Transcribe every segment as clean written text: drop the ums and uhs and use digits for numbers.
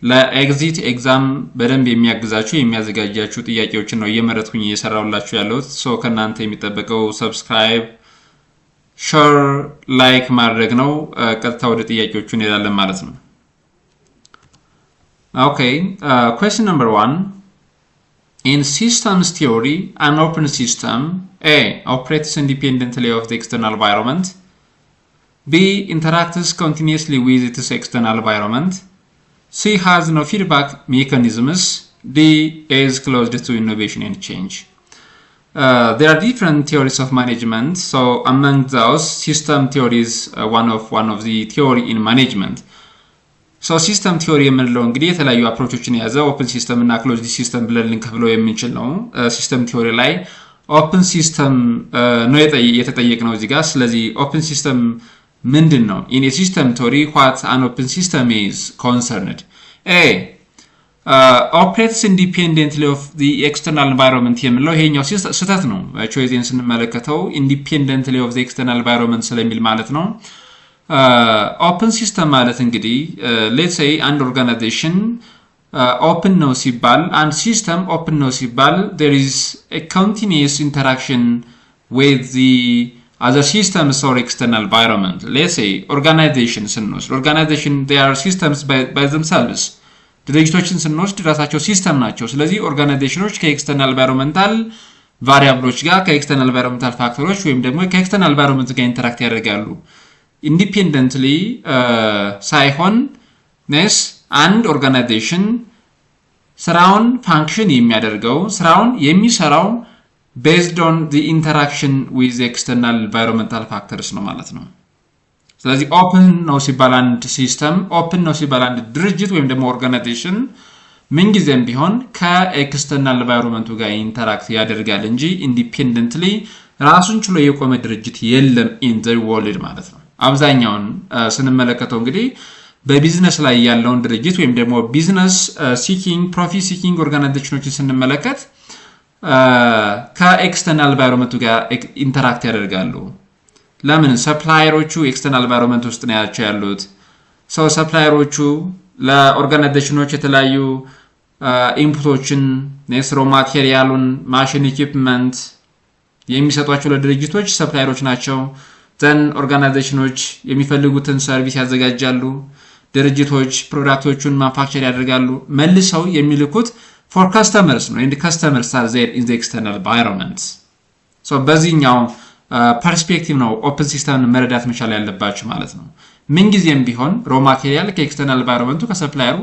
ለኤግዚት ኤግዛም በደንብ የሚያግዛችሁ የሚያዘጋጃችሁ ጥያቄዎችን ነው እየመረጥኩኝ እየሰራሁላችሁ ያለሁት። ሶ ከናንተ የሚጠበቀው ሰብስክራይብ፣ ሼር፣ ላይክ ማድረግ ነው። ቀጥታ ወደ ጥያቄዎቹ እንሄዳለን ማለት ነው። Okay, question number 1. In systems theory, an open system A. operates independently of the external environment, B. interacts continuously with its external environment, C. has no feedback mechanisms, D. is closed to innovation and change. There are different theories of management, so among those, system theory is one of the theory in management. ሶ ሲስተም ቲዮሪ የምንለው እንግዲህ የተለያዩ አፕሮቾችን የያዘ ኦፕን ሲስተም እና ክሎዝድ ሲስተም ብለን ልንከፍለው የምንችል ነው። ሲስተም ቲዮሪ ላይ ኦፕን ሲስተም ነው የተጠየቅነው እዚህ ጋር። ስለዚህ ኦፕን ሲስተም ምንድን ነው? ኢን ኤ ሲስተም ቲዮሪ what an open system is concerned. A. operates independently of the external environment የምንለው ይሄኛው ስህተት ነው። ቾይዜን ስንመለከተው independently of the external environment ስለሚል ማለት ነው። ኦፕን ሲስተም ማለት እንግዲህ ሌትስ ሴይ አንድ ኦርጋናይዜሽን ኦፕን ነው ሲባል አንድ ሲስተም ኦፕን ነው ሲባል there is a continuous interaction with the other systems or external environment. let's say organization ስንወስድ organization they are systems by themselves. ድርጅቶችን ስንወስድ ራሳቸው ሲስተም ናቸው። ስለዚህ ኦርጋናይዜሽኖች ከኤክስተርናል ኢንቫይሮንመንታል ቫሪያብሎች ጋር ከኤክስተርናል ኢንቫይሮንመንታል ፋክተሮች ወይም ደግሞ ከኤክስተርናል ኢንቫይሮንመንት ጋር ኢንተራክት ያደርጋሉ። ኢንዲፔንደንትሊ ሳይሆን ነስ አንድ ኦርጋናይዜሽን ስራውን ፋንክሽን የሚያደርገው ስራውን የሚሰራው based on the interaction with the external environmental factors ነው ማለት ነው። ስለዚህ ኦፕን ነው ሲባል አንድ ሲስተም ኦፕን ነው ሲባል አንድ ድርጅት ወይም ደግሞ ኦርጋናይዜሽን ምንጊዜም ቢሆን ከኤክስተርናል ኢንቫይሮንመንቱ ጋር ኢንተራክት ያደርጋል እንጂ ኢንዲፔንደንትሊ ራሱን ችሎ የቆመ ድርጅት የለም in the world ማለት ነው። አብዛኛውን ስንመለከተው እንግዲህ በቢዝነስ ላይ ያለውን ድርጅት ወይም ደግሞ ቢዝነስ ሲኪንግ ፕሮፊት ሲኪንግ ኦርጋናይዜሽኖችን ስንመለከት ከኤክስተርናል ኢንቫይሮንመንቱ ጋር ኢንተራክት ያደርጋሉ። ለምን? ሰፕላየሮቹ ኤክስተርናል ኢንቫይሮንመንት ውስጥ ነው ያሉት። ሰው ሰፕላየሮቹ ለኦርጋናይዜሽኖች የተለያዩ ኢንፑቶችን ኔስሮ ማቴሪያሉን ማሽን ኢኩዊፕመንት የሚሰጧቸው ለድርጅቶች ሰፕላየሮች ናቸው። ዘን ኦርጋናይዜሽኖች የሚፈልጉትን ሰርቪስ ያዘጋጃሉ። ድርጅቶች ፕሮዳክቶቹን ማኑፋክቸር ያደርጋሉ። መልሰው የሚልኩት for customers ነው። and customers are there in the external environment. so በዚህኛው ፐርስፔክቲቭ ነው ኦፕን ሲስተምን መረዳት መቻል ያለባችሁ ማለት ነው። ምንጊዜም ቢሆን ሮ ማቴሪያል ከኤክስተርናል ኢንቫይሮንመንቱ ከሰፕላየሩ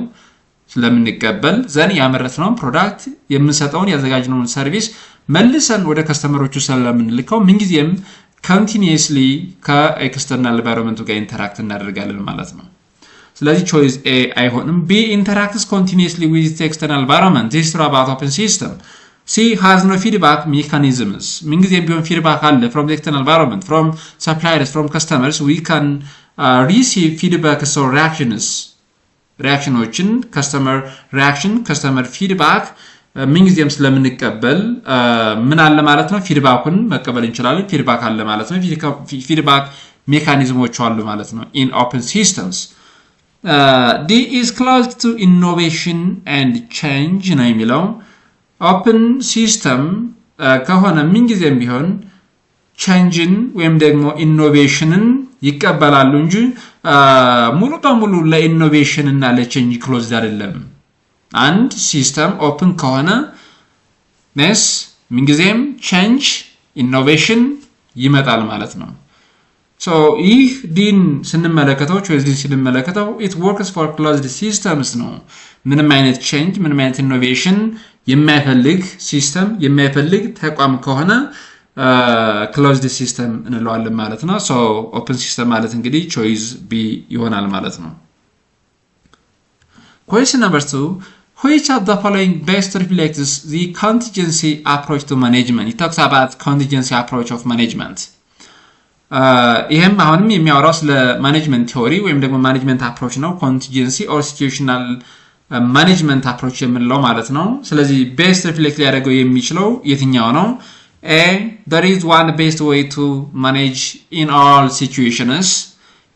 ስለምንቀበል ዘን ያመረትነውን ፕሮዳክት የምንሰጠውን ያዘጋጅነውን ሰርቪስ መልሰን ወደ ከስተመሮቹ ስለምንልከው ምንጊዜም continuously ከኤክስተርናል ኢንቫይሮንመንቱ ጋር ኢንተራክት እናደርጋለን ማለት ነው። ስለዚህ choice A አይሆንም። B interacts continuously with the external environment. this is true about open system. C has no feedback mechanisms. ምንጊዜም ቢሆን feedback አለ from the external environment, from suppliers, from customers. we can receive feedbacks or reactionዎችን customer reaction, customer feedback ምንጊዜም ስለምንቀበል ምን አለ ማለት ነው ፊድባኩን መቀበል እንችላለን። ፊድባክ አለ ማለት ነው። ፊድባክ ሜካኒዝሞች አሉ ማለት ነው in open systems. D is close to innovation and change ነው የሚለው ኦፕን ሲስተም ከሆነ ምንጊዜም ቢሆን ቼንጅን ወይም ደግሞ ኢኖቬሽንን ይቀበላሉ እንጂ ሙሉ በሙሉ ለኢኖቬሽን እና ለቼንጅ ክሎዝድ አይደለም። አንድ ሲስተም ኦፕን ከሆነ ነስ ምንጊዜም ቼንጅ ኢኖቬሽን ይመጣል ማለት ነው። so ይህ ዲን ስንመለከተው ቾይዝን ስንመለከተው it works for closed systems ነው። ምንም አይነት ቼንጅ ምንም አይነት ኢኖቬሽን የማይፈልግ ሲስተም የማይፈልግ ተቋም ከሆነ closed system እንለዋለን ማለት ነው። so open system ማለት እንግዲህ choice B ይሆናል ማለት ነው። question number 2. which of the following best reflects the contingency approach to management? it talks about contingency approach of management. ይሄም አሁንም የሚያወራው ስለ ማኔጅመንት ቲዮሪ ወይም ደግሞ ማኔጅመንት አፕሮች ነው። ኮንቲንጀንሲ ኦር ሲቹዌሽናል ማኔጅመንት አፕሮች የምንለው ማለት ነው። ስለዚህ ቤስት ሪፍሌክት ሊያደርገው የሚችለው የትኛው ነው? A. there is one best way to manage in all situations.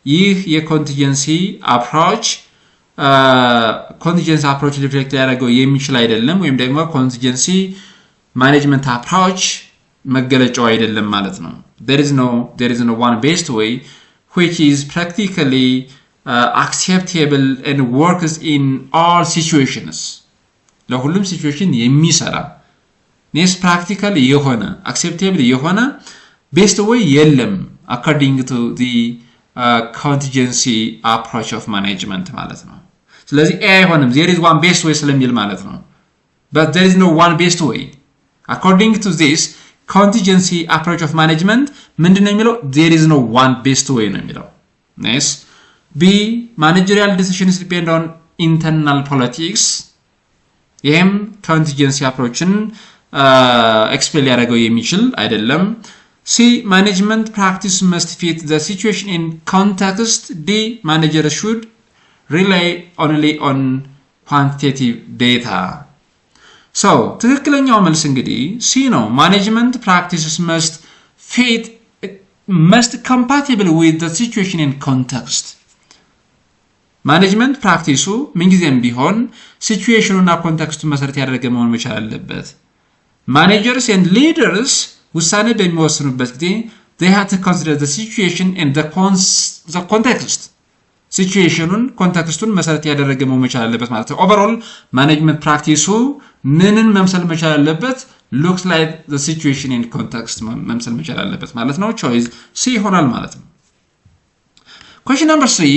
ይህ የኮንቲንጀንሲ አፕሮች ኮንቲንጀንሲ አፕሮች ሪፍሌክት ያደርገው የሚችል አይደለም ወይም ደግሞ ኮንቲንጀንሲ ማኔጅመንት አፕሮች መገለጫው አይደለም ማለት ነው። there is no one best way which is practically acceptable and works in all situations ለሁሉም ሲቹዌሽን የሚሰራ ኔስ ፕራክቲካል የሆነ acceptable የሆነ best way የለም according to the contingency approach of management ማለት ነው። ስለዚህ አይሆንም there is one best way ስለሚል ማለት ነው። but there is no one best way according to this contingency approach of management ምንድነው የሚለው there is no one best way ነው የሚለው። yes b managerial decisions depend on internal politics ይሄም contingency approachን explain ያደርገው የሚችል አይደለም። c management practice must fit the situation in context. d manager should rely only on quantitative data. so ትክክለኛው መልስ እንግዲህ c ነው። management practices must compatible with the situation in context. ማኔጅመንት ፕራክቲሱ ምንጊዜም ቢሆን ሲቹዌሽኑና ኮንቴክስቱ መሰረት ያደረገ መሆን መቻል አለበት። managers and leaders ውሳኔ በሚወስኑበት ጊዜ they have to consider the situation and the context. ሲቹዌሽኑን ኮንቴክስቱን መሰረት ያደረገ መሆን መቻል አለበት ማለት ነው። ኦቨርኦል ማኔጅመንት ፕራክቲሱ ምንን መምሰል መቻል አለበት? looks like the situation and context መምሰል መቻል አለበት ማለት ነው። choice c ይሆናል ማለት ነው። question number 3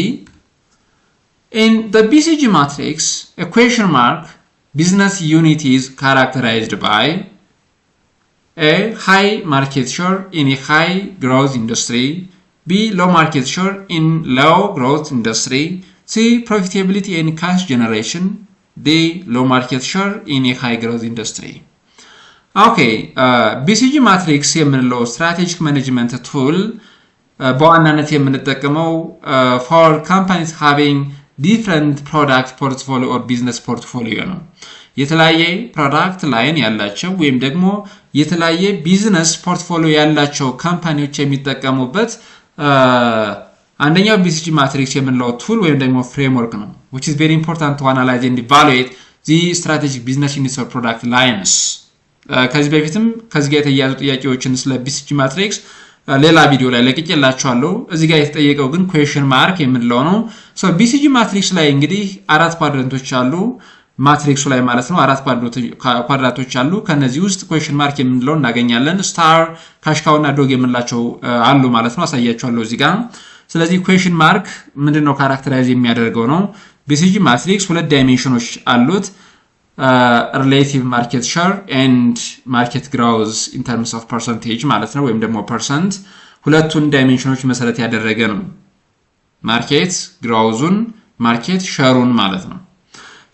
in the BCG matrix a question mark business unit is characterized by a high market share in a high growth industry, b low market share in low growth industry, c profitability and cash generation, d low market share in a high growth industry. okay BCG matrix የምንለው strategic management tool በዋናነት የምንጠቀመው for companies having different product portfolio or business portfolio ነው። የተለያየ ፕሮዳክት ላይን ያላቸው ወይም ደግሞ የተለያየ ቢዝነስ ፖርትፎሊዮ ያላቸው ካምፓኒዎች የሚጠቀሙበት አንደኛው BCG matrix የምንለው ቱል ወይም ደግሞ ፍሬምወርክ ነው which is very important to analyze and evaluate the strategic business units or product lines. ከዚህ በፊትም ከዚህ ጋር የተያያዙ ጥያቄዎችን ስለ BCG matrix ሌላ ቪዲዮ ላይ ለቅቄላችኋለሁ። እዚህ ጋር የተጠየቀው ግን question mark የምንለው ነው። so BCG matrix ላይ እንግዲህ አራት ኳድራንቶች አሉ ማትሪክሱ ላይ ማለት ነው። አራት ኳድራንቶች አሉ። ከነዚህ ውስጥ question mark የምንለው እናገኛለን። ስታር ካሽካውና ዶግ የምንላቸው አሉ ማለት ነው። አሳያችኋለሁ እዚህ ጋር። ስለዚህ question mark ምንድነው ካራክተራይዝ የሚያደርገው ነው። BCG matrix ሁለት ዳይሜንሽኖች አሉት relative market share and market growth in terms of percentage ማለት ነው ወይም ደግሞ percent ሁለቱን ዳይሜንሽኖች መሰረት ያደረገ ነው። ማርኬት ግሮውዙን ማርኬት ሼሩን ማለት ነው።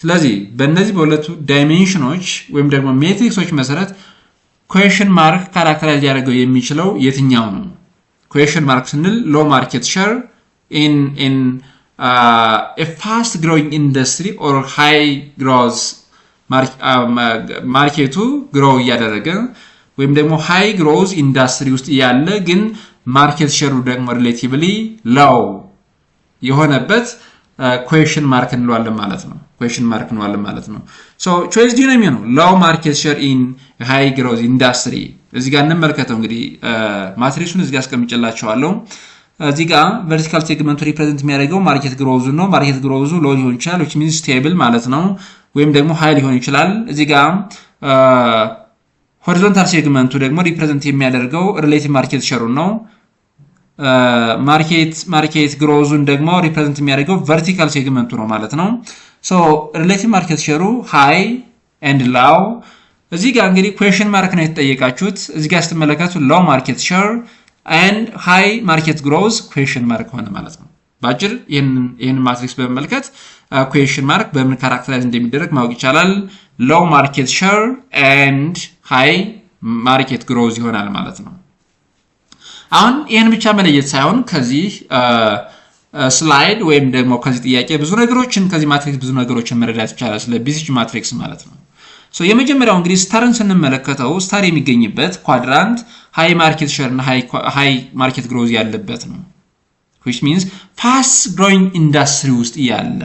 ስለዚህ በእነዚህ በሁለቱ ዳይሜንሽኖች ወይም ደግሞ ሜትሪክሶች መሰረት question mark ካራክተራይዝ ያደርገው የሚችለው የትኛው ነው? question mark ስንል low market share in a fast growing industry or high growth ማርኬቱ ግሮው እያደረገ ወይም ደግሞ ሃይ ግሮዝ ኢንዳስትሪ ውስጥ ያለ ግን ማርኬት ሼሩ ደግሞ ሪሌቲቭሊ ሎው የሆነበት question mark እንለዋለን ማለት ነው። question mark እንለዋለን ማለት ነው። so choice D ነው የሚሆነው low market share in high growth industry። እዚህ ጋር እንመልከተው እንግዲህ ማትሪክሱን እዚህ ጋር አስቀምጬላችኋለሁ። እዚህ ጋር vertical segment represent የሚያደርገው ማርኬት ግሮዙ ነው። ማርኬት ግሮዙ ሎው ሊሆን ይችላል which means stable ማለት ነው ወይም ደግሞ ሃይ ሊሆን ይችላል። እዚህ ጋር horizontal segment ደግሞ represent የሚያደርገው relative market share ነው። ማርኬት ግሮዙን ደግሞ represent የሚያደርገው vertical segment ነው ማለት ነው። so relative market share high and low። እዚህ ጋር እንግዲህ question mark ነው የተጠየቃችሁት። እዚህ ጋር ስትመለከቱ low market share and high market growth question mark ሆነ ማለት ነው። ባጭር ይሄን ማትሪክስ በመመልከት question mark በምን ካራክተራይዝ እንደሚደረግ ማወቅ ይቻላል። low market share and high market growth ይሆናል ማለት ነው። አሁን ይሄን ብቻ መለየት ሳይሆን ከዚህ ስላይድ ወይም ደግሞ ከዚህ ጥያቄ ብዙ ነገሮችን ከዚህ ማትሪክስ ብዙ ነገሮችን መረዳት ይቻላል ስለ BCG ማትሪክስ ማለት ነው። so የመጀመሪያው እንግዲህ ስታርን ስንመለከተው ስታር የሚገኝበት ኳድራንት high market share እና high market growth ያለበት ነው which means fast growing industry ውስጥ ያለ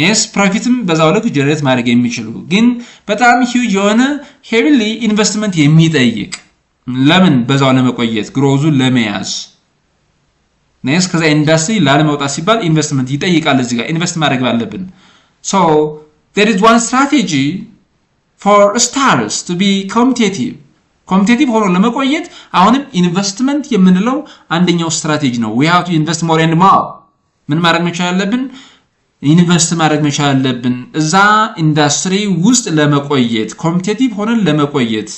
yes ፕሮፊትም በዛው ልክ ጀነሬት ማድረግ የሚችሉ ግን በጣም ሂውጅ የሆነ ሄቪሊ ኢንቨስትመንት የሚጠይቅ ለምን በዛው ለመቆየት ግሮዙን ለመያዝ yes ከዛ ኢንዱስትሪ ላለመውጣት ሲባል ኢንቨስትመንት ይጠይቃል እዚህ ጋር ኢንቨስት ማድረግ ባለብን so there is one strategy for stars to be competitive ሆኖ ለመቆየት አሁንም ኢንቨስትመንት የምንለው አንደኛው ስትራቴጂ ነው we have to invest more and more ምን ማድረግ መቻል አለብን ኢንቨስት ማድረግ መቻል አለብን እዛ ኢንዱስትሪ ውስጥ ለመቆየት ኮምፒቲቲቭ ሆነን ለመቆየት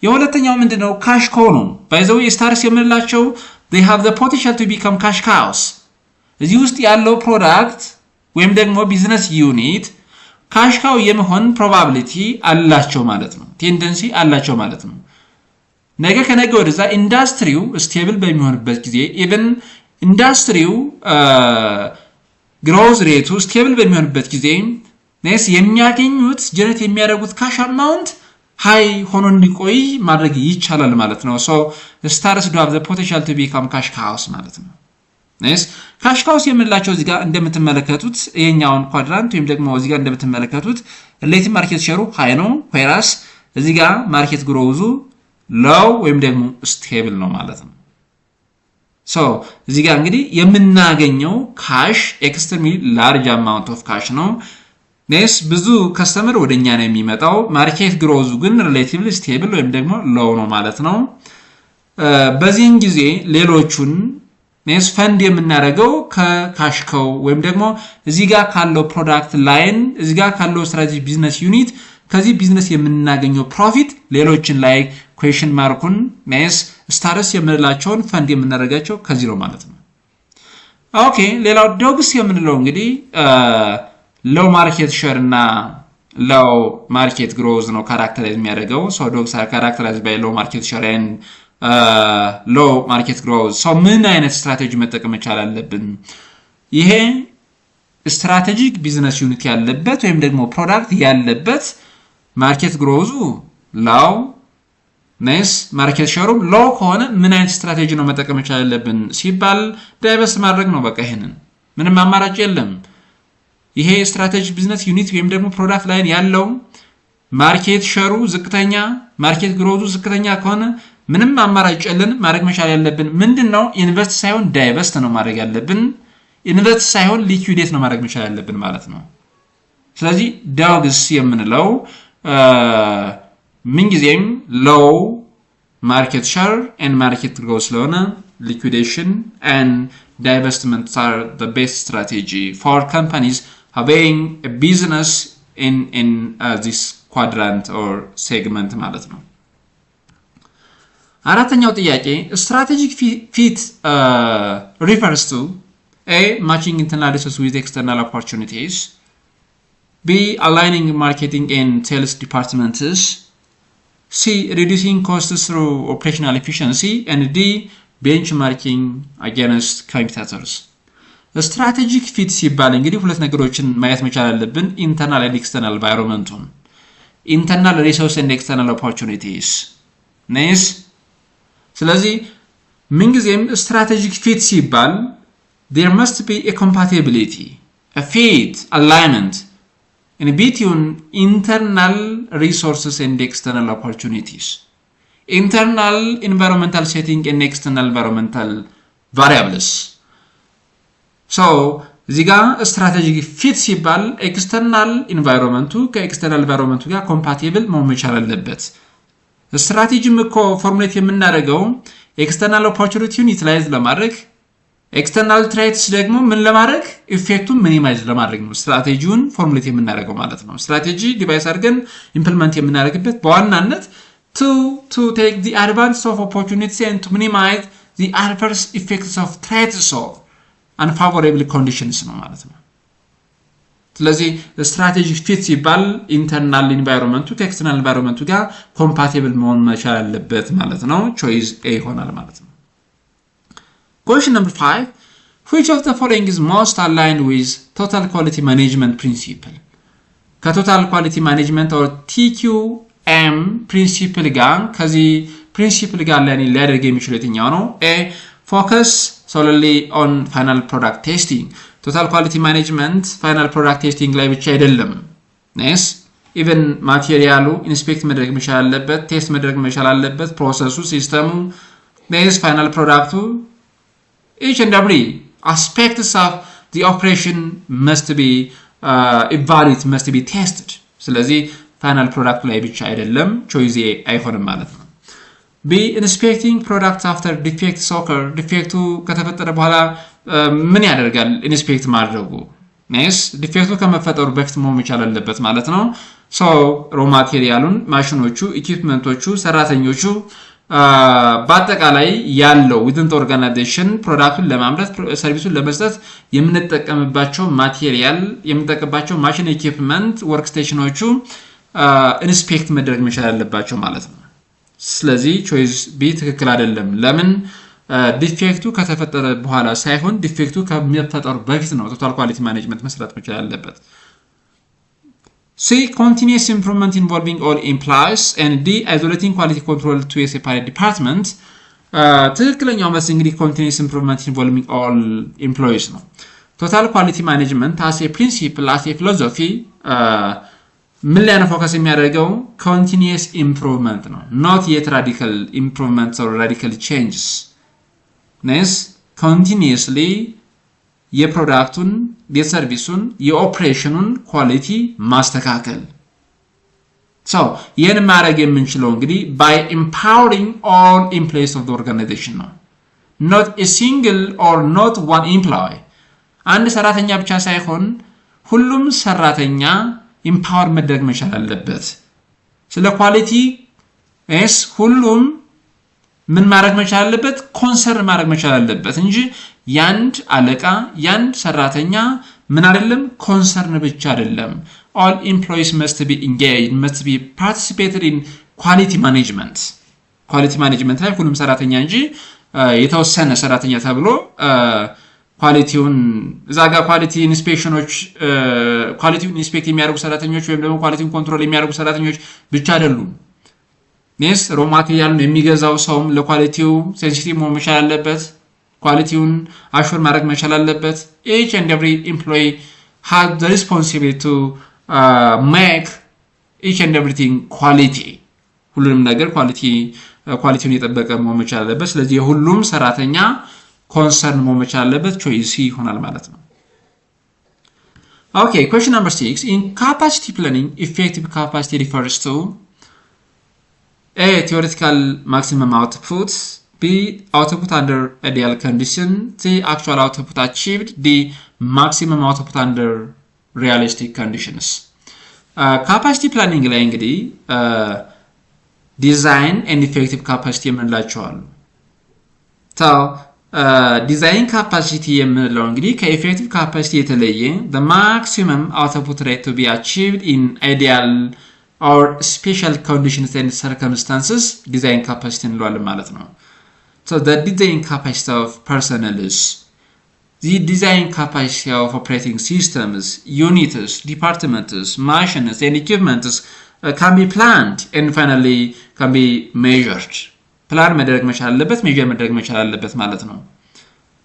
የሁለተኛው ምንድነው ካሽ ኮው ነው by the way stars የምንላቸው they have the potential to become cash cows እዚህ ውስጥ ያለው ፕሮዳክት ወይም ደግሞ ቢዝነስ ዩኒት ካሽ ካው የመሆን ፕሮባቢሊቲ አላቸው ማለት ነው ቴንደንሲ አላቸው ማለት ነው ነገ ከነገ ወደዛ ኢንዱስትሪው ስቴብል በሚሆንበት ጊዜ ኢቭን ኢንዱስትሪው ግሮዝ ሬቱ ስቴብል በሚሆንበት ጊዜ ነስ የሚያገኙት ጀነሬት የሚያደርጉት ካሽ አማውንት ሃይ ሆኖ እንዲቆይ ማድረግ ይቻላል ማለት ነው so stars do have the potential to become cash cows ማለት ነው ነስ ካሽ ካውስ የምንላቸው እዚህ ጋር እንደምትመለከቱት ይሄኛውን ኳድራንት ወይም ደግሞ እዚህ ጋር እንደምትመለከቱት ሪሌቲቭ ማርኬት ሼሩ ሃይ ነው whereas እዚህ ጋር ማርኬት ግሮዙ ሎው ወይም ደግሞ ስቴብል ነው ማለት ነው so እዚህ ጋር እንግዲህ የምናገኘው ካሽ ኤክስትሪምሊ ላርጅ አማውንት ኦፍ ካሽ ነው ነስ ብዙ ከስተመር ወደኛ ነው የሚመጣው ማርኬት ግሮዙ ግን ሪሌቲቭሊ ስቴብል ወይም ደግሞ ሎው ነው ማለት ነው በዚህን ጊዜ ሌሎቹን ነስ ፈንድ የምናደርገው ከካሽካው ወይም ደግሞ እዚህ ጋር ካለው ፕሮዳክት ላይን እዚህ ጋር ካለው ስትራቴጂ ቢዝነስ ዩኒት ከዚህ ቢዝነስ የምናገኘው ፕሮፊት ሌሎችን ላይ ኩዌስችን ማርኩን ነስ ስታርስ የምንላቸውን ፈንድ የምናደርጋቸው ከዚህ ነው ማለት ነው ኦኬ ሌላው ዶግስ የምንለው እንግዲህ ሎው ማርኬት ሼር እና ሎው ማርኬት ግሮዝ ነው ካራክተራይዝ የሚያደርገው ሶ ዶግስ አር ካራክተራይዝድ ባይ ሎው ማርኬት ሼር and low market growth so ምን አይነት ስትራቴጂ መጠቀም ይቻላል አለብን ይሄ ስትራቴጂክ ቢዝነስ ዩኒት ያለበት ወይም ደግሞ ፕሮዳክት ያለበት ማርኬት ግሮዙ ሎው ነስ ማርኬት ሼሩ ሎው ከሆነ ምን አይነት ስትራቴጂ ነው መጠቀም ይቻላል አለብን ሲባል ዳይቨርስ ማድረግ ነው በቃ ይሄንን ምንም አማራጭ የለም ይሄ ስትራቴጂክ ቢዝነስ ዩኒት ወይም ደግሞ ፕሮዳክት ላይን ያለው ማርኬት ሼሩ ዝቅተኛ ማርኬት ግሮዙ ዝቅተኛ ከሆነ ምንም አማራጭ የለን ማድረግ መቻል ያለብን ምንድነው ኢንቨስት ሳይሆን ዳይቨስት ነው ማድረግ ያለብን ኢንቨስት ሳይሆን ሊኩዊዴት ነው ማድረግ መቻል ያለብን ማለት ነው ስለዚህ ዶግስ የምንለው ምንጊዜም ሎው ማርኬት ሼር and ማርኬት ግሮዝ ስለሆነ liquidation and divestment are the best strategy for companies having a business in this quadrant or segment ማለት ነው አራተኛው ጥያቄ strategic fit refers to a matching internal resources with external opportunities b aligning marketing and sales departments c reducing costs through operational efficiency and d benchmarking against competitors strategic fit ሲባል እንግዲህ ሁለት ነገሮችን ማየት መቻል አለብን internal and external environment internal resources and external opportunities nice ስለዚህ ምንጊዜም strategic fit ሲባል there must be a compatibility a fit alignment in between internal resources and external opportunities internal environmental setting and external environmental variables so እዚህ ጋር strategic fit ሲባል external environment ከexternal environment ጋር compatible መሆን መቻል አለበት ስትራቴጂም እኮ ፎርሙሌት የምናደርገው ኤክስተርናል ኦፖርቹኒቲውን ዩቲላይዝ ለማድረግ ኤክስተርናል ትሬትስ ደግሞ ምን ለማድረግ ኢፌክቱን ሚኒማይዝ ለማድረግ ነው ስትራቴጂውን ፎርሙሌት የምናደርገው ማለት ነው ስትራቴጂ ዲቫይስ አድርገን ኢምፕሊመንት የምናደርግበት በዋናነት to take the advantage of opportunity and to minimize the adverse effects of threats of unfavorable conditions ነው ማለት ነው ስለዚህ ስትራቴጂክ ፊት ሲባል ኢንተርናል ኢንቫይሮንመንቱ ከኤክስተርናል ኢንቫይሮንመንቱ ጋር ኮምፓቲብል መሆን መቻል አለበት ማለት ነው ቾይስ ኤ ይሆናል ማለት ነው question number 5 which of the following is most aligned with total quality management principle ከቶታል ኳሊቲ ማኔጅመንት or TQM principle ጋር ከዚህ principle ጋር ለኔ ሊያደርግ የሚችለው የትኛው ነው a focus solely on final product testing ቶታል ኳሊቲ ማኔጅመንት ፋይናል ፕሮዳክት ቴስቲንግ ላይ ብቻ አይደለም። ናይስ ኢቨን ማቴሪያሉ ኢንስፔክት መደረግ መቻል አለበት፣ ቴስት መደረግ መቻል አለበት፣ ፕሮሰሱ፣ ሲስተሙ፣ ናይስ ፋይናል ፕሮዳክቱ each and every aspects of the operation must be evaluated, must be tested. ስለዚህ ፋይናል ፕሮዳክቱ ላይ ብቻ አይደለም ቾይዝ አይሆንም ማለት ነው። ቢ ኢንስፔክቲንግ ፕሮዳክት አፍተር ዲፌክት ኦከር ዲፌክቱ ከተፈጠረ በኋላ ምን ያደርጋል ኢንስፔክት ማድረጉ? ናይስ ዲፌክቱ ከመፈጠሩ በፊት መሆን መቻል አለበት ማለት ነው። ሶ ሮ ማቴሪያሉን፣ ማሽኖቹ፣ ኢኩዊፕመንቶቹ፣ ሰራተኞቹ በአጠቃላይ ያለው within the organization ፕሮዳክቱን ለማምረት ሰርቪሱን ለመስጠት የምንጠቀምባቸው ማቴሪያል የምንጠቀምባቸው ማሽን ኢኩዊፕመንት ወርክ ስቴሽኖቹ ኢንስፔክት መደረግ መቻል አለባቸው ማለት ነው። ስለዚህ ቾይስ ቢ ትክክል አይደለም። ለምን ዲፌክቱ ከተፈጠረ በኋላ ሳይሆን ዲፌክቱ ከመፈጠሩ በፊት ነው ቶታል ኳሊቲ ማኔጅመንት መስራት መቻል አለበት። C. Continuous improvement involving all employees and D. Isolating quality control to a separate department. ትክክለኛው መልስ እንግዲህ continuous improvement involving all employees ነው። Total quality management as a principle, as a philosophy ምን ላይ ነው ፎከስ የሚያደርገው? continuous improvement ነው። not yet radical improvements or radical changes. Nice continuously የፕሮዳክቱን የሰርቪሱን የኦፕሬሽኑን ኳሊቲ ማስተካከል። ይህን ማድረግ የምንችለው እንግዲህ by empowering all employees of the organization ነው። not a single or not one employee አንድ ሰራተኛ ብቻ ሳይሆን ሁሉም ሰራተኛ ኢምፓወር መደረግ መቻል አለበት። ስለ ኳሊቲ ሁሉም ምን ማድረግ መቻል አለበት? ኮንሰርን ማድረግ መቻል አለበት እንጂ ያንድ አለቃ ያንድ ሰራተኛ ምን አይደለም ኮንሰርን ብቻ አይደለም። all employees must be engaged, must be participated in quality management. quality management ላይ ሁሉም ሰራተኛ እንጂ የተወሰነ ሰራተኛ ተብሎ ኳሊቲውን እዛጋ ኳሊቲ ኢንስፔክሽኖች ኳሊቲውን ኢንስፔክት የሚያደርጉ ሰራተኞች ወይም ደግሞ ኳሊቲውን ኮንትሮል የሚያደርጉ ሰራተኞች ብቻ አይደሉም። ኔስ ሮ ማቴሪያሉን የሚገዛው ሰውም ለኳሊቲው ሴንሲቲቭ መሆን መቻል አለበት። ኳሊቲውን አሹር ማድረግ መቻል አለበት። each and every employee has the responsibility to make each and everything quality ሁሉንም ነገር ኳሊቲውን የጠበቀ መሆን መቻል አለበት። ስለዚህ የሁሉም ሰራተኛ ኮንሰርን መሆን መቻል አለበት። ቾይስ ይሆናል ማለት ነው። Okay, question number 6. In capacity planning, effective capacity refers to A. Theoretical maximum output. B. Output under ideal condition. C. Actual output achieved. D. Maximum output under realistic conditions. Capacity planning ላይ እንግዲህ ዲዛይን and effective capacity የምንላቸው አሉ። ዲዛይን ካፓሲቲ የምንለው እንግዲህ ከኢፌክቲቭ ካፓሲቲ የተለየ the maximum output rate to be achieved in ideal or special conditions and circumstances design capacity እንለዋለን ማለት ነው። So the design capacity of personnel is the design capacity of operating systems, units, departments, machines and equipments can be planned and finally can be measured. ፕላን መደረግ መቻል አለበት፣ ሜጀር መደረግ መቻል አለበት ማለት ነው።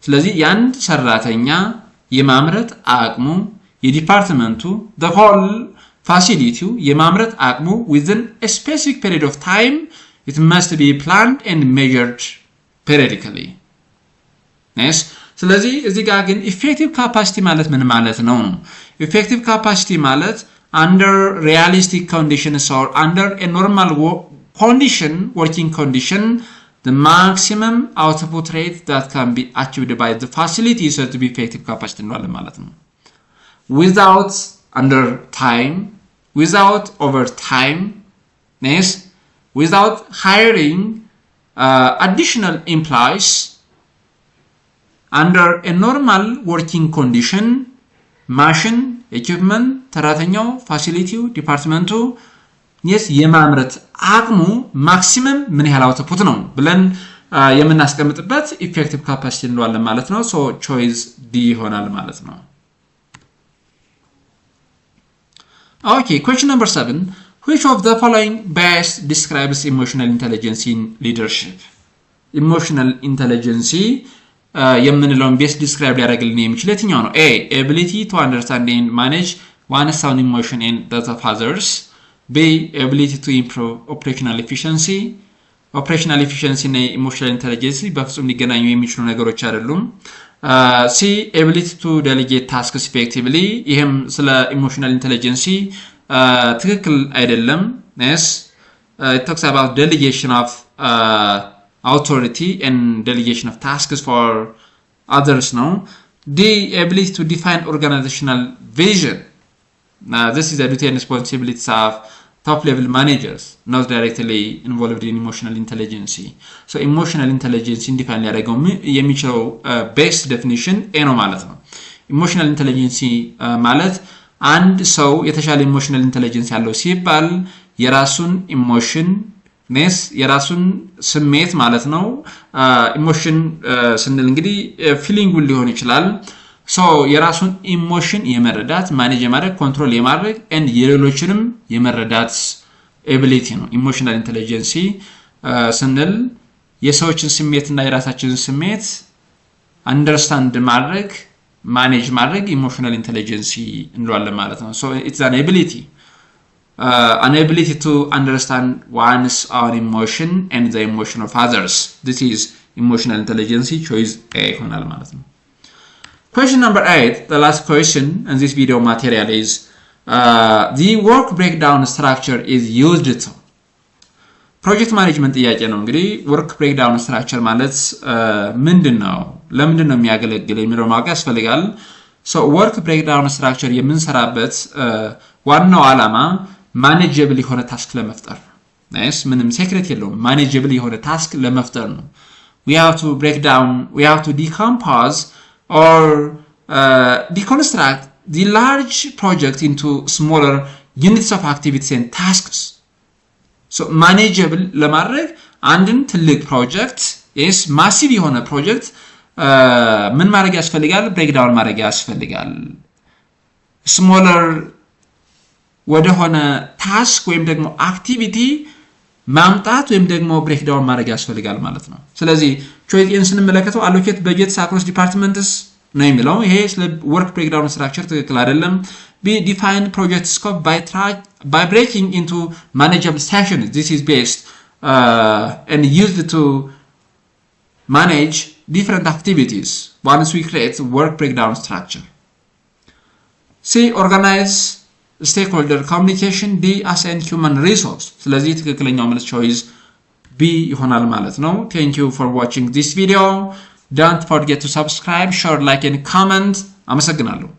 ስለዚህ ያንድ ሰራተኛ የማምረት አቅሙ የዲፓርትመንቱ the whole facility የማምረት አቅሙ within a specific period of time it must be planned and measured periodically. Yes. ስለዚህ እዚህ ጋር ግን effective capacity ማለት ምን ማለት ነው? effective capacity ማለት under realistic conditions or under a normal working condition the maximum output rate that can be achieved by the facility is said to be effective capacity እንላለን ማለት ነው። without under time, without overtime, yes, without hiring additional employees, under a normal working condition machine, equipment, ሰራተኛው፣ ፋሲሊቲው፣ ዲፓርትመንቱ yes የማምረት አቅሙ ማክሲመም ምን ያህል አውትፑት ነው ብለን የምናስቀምጥበት ኢፌክቲቭ ካፓሲቲ እንለዋለን ማለት ነው። ሶ ቾይስ ዲ ይሆናል ማለት ነው። Okay, question number 7. Which of the following best describes emotional intelligence in leadership? Emotional intelligence የምንለውን ቤስ ዲስክራይብ ሊያደርግልን የሚችል የትኛው ነው? A ability to understand and manage one's own emotion and that of others. B ability to improve operational efficiency. operational efficiency እና emotional intelligence በፍጹም ሊገናኙ የሚችሉ ነገሮች አይደሉም። C ability to delegate tasks effectively ይሄም ስለ emotional intelligence ትክክል አይደለም። Yes it talks about delegation of authority and delegation of tasks for others now. D ability to define organizational vision. This is the duty and responsibilities of top level managers not directly involved in emotional intelligence. So emotional intelligence define ሊያደርገው የሚችለው best definition A ነው ማለት ነው። emotional intelligence ማለት አንድ ሰው የተሻለ emotional intelligence ያለው ሲባል የራሱን ኢሞሽን ኔስ የራሱን ስሜት ማለት ነው። ኢሞሽን ስንል እንግዲህ ፊሊንጉን ሊሆን ይችላል። ሶ የራሱን ኢሞሽን የመረዳት ማኔጅ የማድረግ ኮንትሮል የማድረግ and የሌሎችንም የመረዳት ኤቢሊቲ ነው። ኢሞሽናል ኢንተለጀንሲ ስንል የሰዎችን ስሜት እና የራሳችንን ስሜት አንደርስታንድ ማድረግ ማኔጅ ማድረግ ኢሞሽናል ኢንተለጀንሲ እንለዋለን ማለት ነው። ሶ ኢትስ an ability to understand one's own emotion and the emotion of others. This is emotional intelligence. Choice A ይሆናል ማለት ነው። Question number 8, the last question in this video material is the work breakdown structure is used to project management ጥያቄ ነው። እንግዲህ work breakdown structure ማለት ምንድነው? ለምንድነው የሚያገለግለው የሚለው ማወቅ ያስፈልጋል። so work breakdown structure የምንሰራበት ዋናው ዓላማ ማኔጀብል የሆነ ታስክ ለመፍጠር ነው። ናይስ ምንም ሴክሬት የለውም። ማኔጀብል የሆነ ታስክ ለመፍጠር ነው። we have to break down, we have to decompose or deconstruct the large project into smaller units of activities and tasks. so manageable ለማድረግ አንድን ትልቅ ፕሮጀክት is massive የሆነ ፕሮጀክት ምን ማድረግ ያስፈልጋል? breakdown ማድረግ ያስፈልጋል። smaller ወደ ሆነ ታስክ ወይም ደግሞ አክቲቪቲ ማምጣት ወይም ደግሞ breakdown ማድረግ ያስፈልጋል ማለት ነው። ስለዚህ choice ኤን ስንመለከተው allocate budgets across departments ነው የሚለው። ይሄ ስለ work breakdown structure ትክክል አይደለም። B define project scope by breaking into manageable sections. This is based and used to manage different activities once we create work breakdown structure. C organize stakeholder communication. D assign human resource. ስለዚህ ትክክለኛው መልስ choice B ይሆናል ማለት ነው። Thank you for watching this video. Don't forget to subscribe, share, like and comment. አመሰግናለሁ።